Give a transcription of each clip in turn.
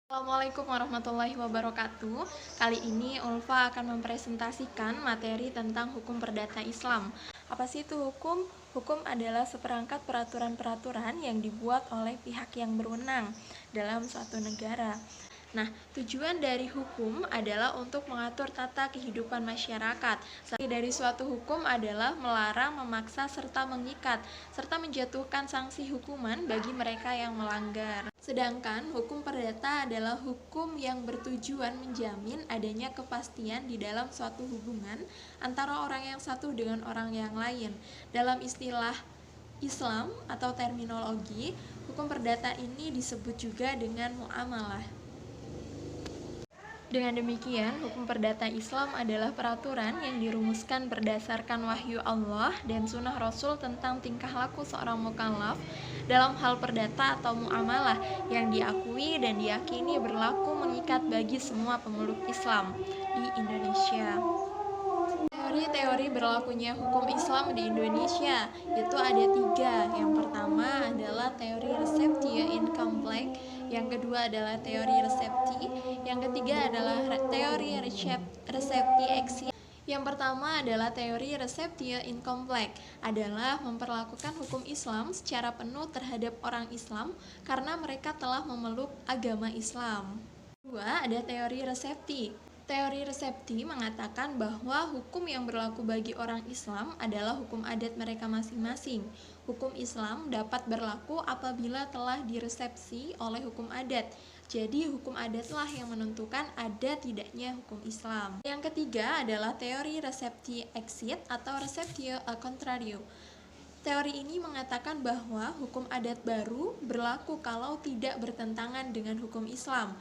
Assalamualaikum warahmatullahi wabarakatuh. Kali ini Ulfa akan mempresentasikan materi tentang hukum perdata Islam. Apa sih itu hukum? Hukum adalah seperangkat peraturan-peraturan yang dibuat oleh pihak yang berwenang dalam suatu negara. Nah, tujuan dari hukum adalah untuk mengatur tata kehidupan masyarakat. Dari suatu hukum adalah melarang, memaksa, serta mengikat, serta menjatuhkan sanksi hukuman bagi mereka yang melanggar. Sedangkan hukum perdata adalah hukum yang bertujuan menjamin adanya kepastian di dalam suatu hubungan antara orang yang satu dengan orang yang lain. Dalam istilah Islam atau terminologi, hukum perdata ini disebut juga dengan muamalah. Dengan demikian, hukum perdata Islam adalah peraturan yang dirumuskan berdasarkan wahyu Allah dan sunnah Rasul tentang tingkah laku seorang mukallaf dalam hal perdata atau muamalah yang diakui dan diyakini berlaku mengikat bagi semua pemeluk Islam di Indonesia. Teori-teori berlakunya hukum Islam di Indonesia itu ada 3. Yang pertama adalah teori receptio incomplete, yang kedua adalah teori resepti, yang ketiga adalah teori resepti exit. Yang pertama adalah teori receptio incomplete, adalah memperlakukan hukum Islam secara penuh terhadap orang Islam karena mereka telah memeluk agama Islam. Kedua, ada teori resepti. Teori resepti mengatakan bahwa hukum yang berlaku bagi orang Islam adalah hukum adat mereka masing-masing. Hukum Islam dapat berlaku apabila telah diresepsi oleh hukum adat. Jadi hukum adatlah yang menentukan ada tidaknya hukum Islam. Yang ketiga adalah teori resepti exit atau receptio al contrario. Teori ini mengatakan bahwa hukum adat baru berlaku kalau tidak bertentangan dengan hukum Islam.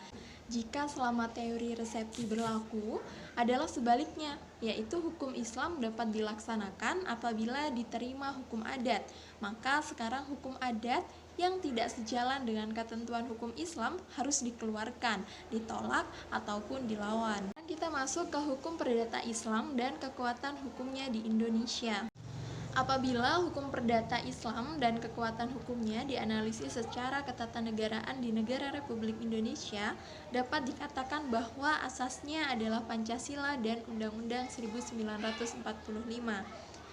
Jika selama teori resepsi berlaku adalah sebaliknya, yaitu hukum Islam dapat dilaksanakan apabila diterima hukum adat. Maka sekarang hukum adat yang tidak sejalan dengan ketentuan hukum Islam harus dikeluarkan, ditolak, ataupun dilawan. Kita masuk ke hukum perdata Islam dan kekuatan hukumnya di Indonesia. Apabila hukum perdata Islam dan kekuatan hukumnya dianalisis secara ketatanegaraan di negara Republik Indonesia, dapat dikatakan bahwa asasnya adalah Pancasila dan Undang-Undang 1945.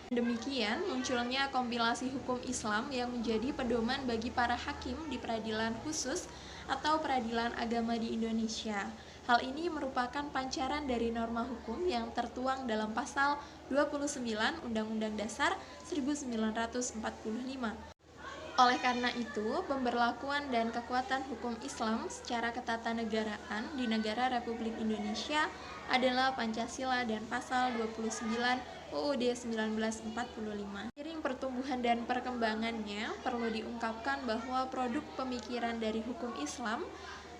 Demikian, munculnya kompilasi hukum Islam yang menjadi pedoman bagi para hakim di peradilan khusus atau peradilan agama di Indonesia. Hal ini merupakan pancaran dari norma hukum yang tertuang dalam pasal 29 Undang-Undang Dasar 1945. Oleh karena itu, pemberlakuan dan kekuatan hukum Islam secara ketatanegaraan di negara Republik Indonesia adalah Pancasila dan pasal 29 UUD 1945. Seiring pertumbuhan dan perkembangannya, perlu diungkapkan bahwa produk pemikiran dari hukum Islam,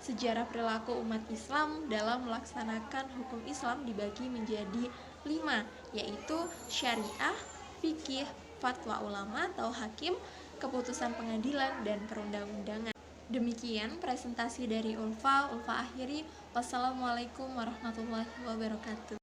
sejarah perilaku umat Islam dalam melaksanakan hukum Islam dibagi menjadi 5, yaitu syariah, fikih, fatwa ulama atau hakim, keputusan pengadilan, dan perundang-undangan. Demikian presentasi dari Ulfa akhiri. Wassalamualaikum warahmatullahi wabarakatuh.